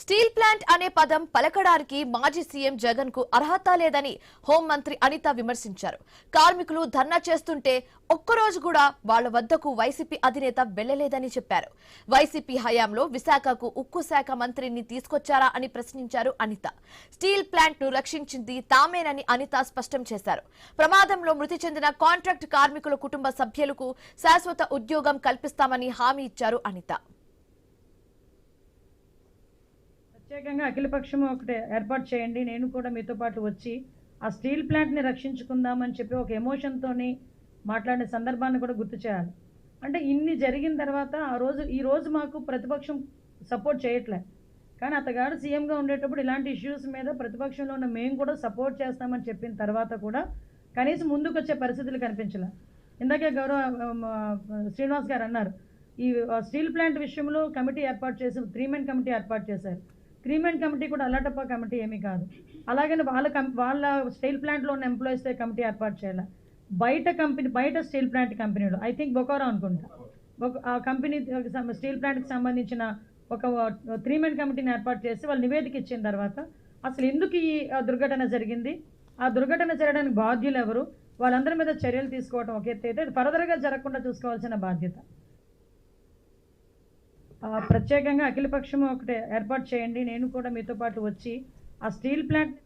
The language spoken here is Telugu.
స్టీల్ ప్లాంట్ అనే పదం పలకడానికి మాజీ సీఎం జగన్ కు అర్హత లేదని హోంమంత్రి అనిత విమర్శించారు. కార్మికులు ధర్నా చేస్తుంటే ఒక్కరోజు కూడా వాళ్ల వద్దకు వైసీపీ అధినేత వెళ్లలేదని చెప్పారు. వైసీపీ హయాంలో విశాఖకు ఉక్కు శాఖ మంత్రిని తీసుకొచ్చారా అని ప్రశ్నించారు అనిత. స్టీల్ ప్లాంట్ ను రక్షించింది తామేనని అనిత స్పష్టం చేశారు. ప్రమాదంలో మృతి చెందిన కాంట్రాక్ట్ కార్మికుల కుటుంబ సభ్యులకు శాశ్వత ఉద్యోగం కల్పిస్తామని హామీ ఇచ్చారు అనిత. ప్రత్యేకంగా అఖిలపక్షం ఒకటి ఏర్పాటు చేయండి, నేను కూడా మీతో పాటు వచ్చి ఆ స్టీల్ ప్లాంట్ని రక్షించుకుందామని చెప్పి ఒక ఎమోషన్తోని మాట్లాడిన సందర్భాన్ని కూడా గుర్తు చేయాలి. అంటే ఇన్ని జరిగిన తర్వాత ఈ రోజు మాకు ప్రతిపక్షం సపోర్ట్ చేయట్లే, కానీ అతగాడు సీఎంగా ఉండేటప్పుడు ఇలాంటి ఇష్యూస్ మీద ప్రతిపక్షంలో ఉన్న మేము కూడా సపోర్ట్ చేస్తామని చెప్పిన తర్వాత కూడా కనీసం ముందుకు వచ్చే పరిస్థితులు కనిపించలే. ఇందాకే గౌరవ శ్రీనివాస్ గారు అన్నారు, ఈ స్టీల్ ప్లాంట్ విషయంలో కమిటీ ఏర్పాటు చేసి 3 మెన్ కమిటీ ఏర్పాటు చేశారు. 3 మెన్ కమిటీ కూడా అల్లాటప్ప కమిటీ ఏమీ కాదు. అలాగని వాళ్ళ స్టీల్ ప్లాంట్లో ఉన్న ఎంప్లాయీస్తో కమిటీ ఏర్పాటు చేయాలి. బయట స్టీల్ ప్లాంట్ కంపెనీలు, ఐ థింక్ బొకారో అనుకుంటా, ఆ కంపెనీ స్టీల్ ప్లాంట్కి సంబంధించిన ఒక 3 మెన్ కమిటీని ఏర్పాటు చేసి వాళ్ళు నివేదిక ఇచ్చిన తర్వాత అసలు ఎందుకు ఈ దుర్ఘటన జరిగింది, ఆ దుర్ఘటన జరగడానికి బాధ్యులు ఎవరు, వాళ్ళందరి మీద చర్యలు తీసుకోవడం ఒక ఎత్తు అయితే ఫర్దర్గా జరగకుండా చూసుకోవాల్సిన బాధ్యత. ప్రత్యేకంగా అఖిలపక్షం ఒకటి ఏర్పాటు చేయండి, నేను కూడా మీతో పాటు వచ్చి ఆ స్టీల్ ప్లాంట్